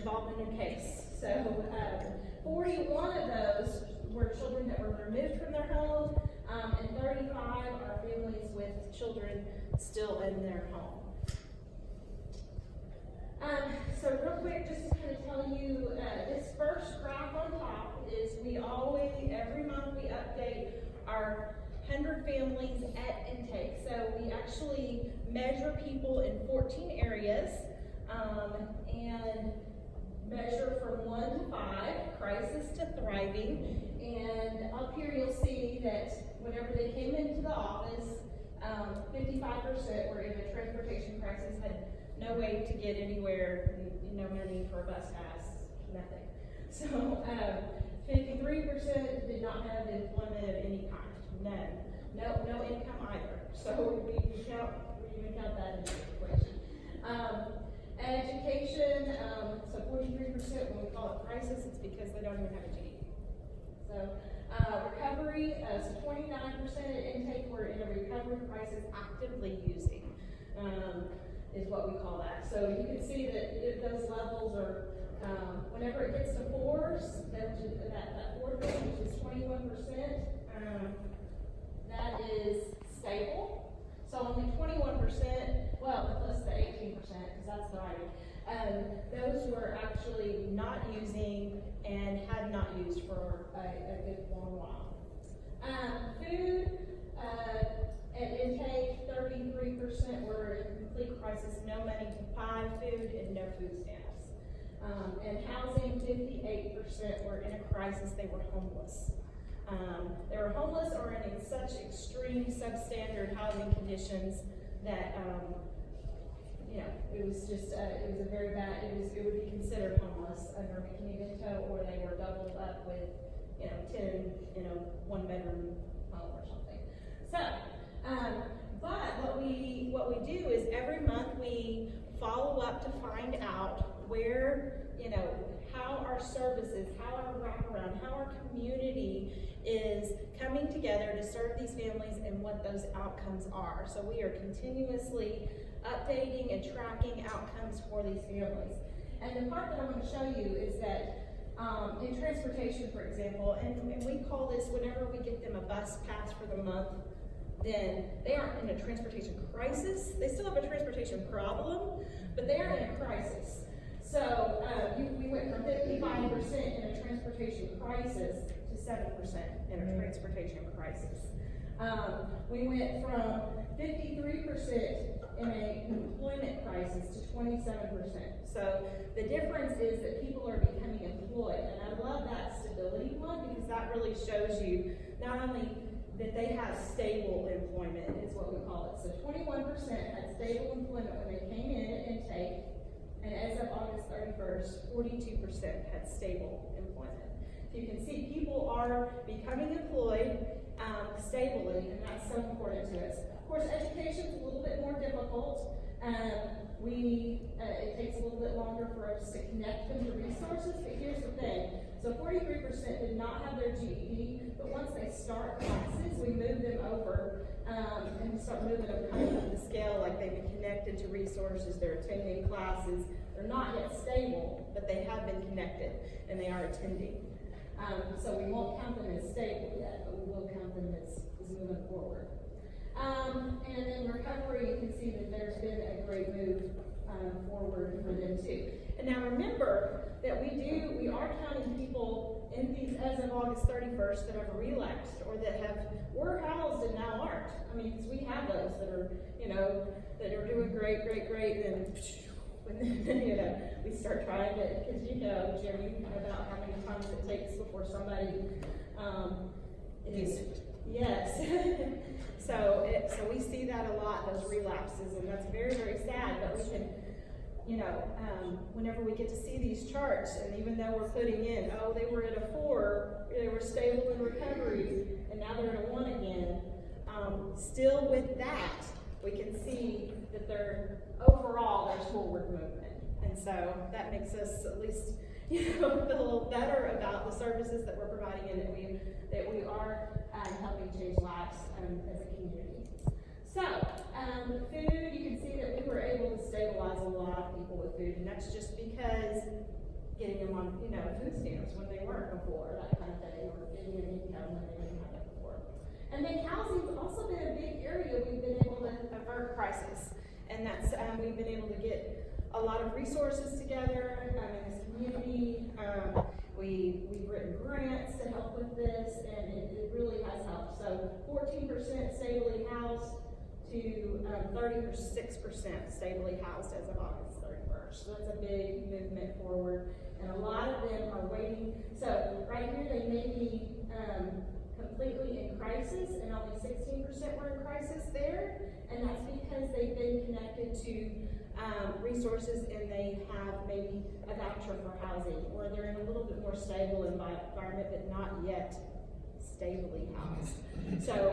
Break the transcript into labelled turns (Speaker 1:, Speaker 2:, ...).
Speaker 1: involved in a case. So 41 of those were children that were removed from their home, and 35 are families with children still in their home. So real quick, just to kind of tell you, this first graph on top is every month we update our 100 families at intake. So we actually measure people in 14 areas and measure from 1 to 5, crisis to thriving. And up here you'll see that whenever they came into the office, 55% were in a transportation crisis, had no way to get anywhere, no money for a bus pass, nothing. So 53% did not have employment of any kind, none. No income either. So we even count that in the equation. Education, so 43%, when we call it crisis, it's because they don't even have a GED. So recovery, so 29% at intake were in a recovery crisis actively using, is what we call that. So you can see that those levels are, whenever it gets to 4s, that fourth one, which is 21%, that is stable. So only 21%, well, let's say 18%, because that's thriving. Those were actually not using and had not used for a good long while. Food, at intake, 33% were in complete crisis, no money to buy food and no food stamps. And housing, 58% were in a crisis, they were homeless. They were homeless or in such extreme substandard housing conditions that, it was just, it was a very bad, it would be considered homeless under Micanito, or they were doubled up with, 10, one-bedroom home or something. So, but what we do is every month we follow up to find out where, how our services, how our wraparound, how our community is coming together to serve these families and what those outcomes are. So we are continuously updating and tracking outcomes for these families. And the part that I want to show you is that in transportation, for example, and we call this, whenever we get them a bus pass for the month, then they aren't in a transportation crisis. They still have a transportation problem, but they are in a crisis. So we went from 55% in a transportation crisis to 7% in a transportation crisis. We went from 53% in an employment crisis to 27%. So the difference is that people are becoming employed. And I love that stability one, because that really shows you not only that they have stable employment, is what we call it. So 21% had stable employment when they came in at intake, and as of August 31st, 42% had stable employment. So you can see people are becoming employed stably, and that's so important to us. Of course, education is a little bit more difficult. It takes a little bit longer for us to connect them to resources, but here's the thing. So 43% did not have their GED, but once they start classes, we move them over and start moving them kind of up the scale, like they've been connected to resources, they're attending classes. They're not yet stable, but they have been connected, and they are attending. So we won't count them as stable yet, but we will count them as moving forward. And in recovery, you can see that there's been a great move forward for them too. And now remember that we are counting people in these as of August 31st that have relapsed or that were housed and now aren't. I mean, because we have those that are, that are doing great, and then, we start trying to, because Jim, about how many times it takes before somebody is. Yes. So we see that a lot, those relapses, and that's very, very sad. But we can, whenever we get to see these charts, and even though we're putting in, they were at a 4, they were stable in recovery, and now they're at a 1 again. Still with that, we can see that overall there's forward movement, and so that makes us at least feel a little better about the services that we're providing and that we are helping change lives as a community. So, food, you can see that we were able to stabilize a lot of people with food, and that's just because getting them on, food stamps when they weren't before, that kind of thing, or getting an income when they didn't have it before. And then housing's also been a big area we've been able to avert crisis. And that's, we've been able to get a lot of resources together in this community. We've written grants to help with this, and it really has helped. So 14% stably housed to 36% stably housed as of August 31st. So that's a big movement forward. And a lot of them are waiting. So right here they may be completely in crisis, and only 16% were in crisis there. And that's because they've been connected to resources, and they have maybe a voucher for housing, or they're in a little bit more stable environment, but not yet stably housed. So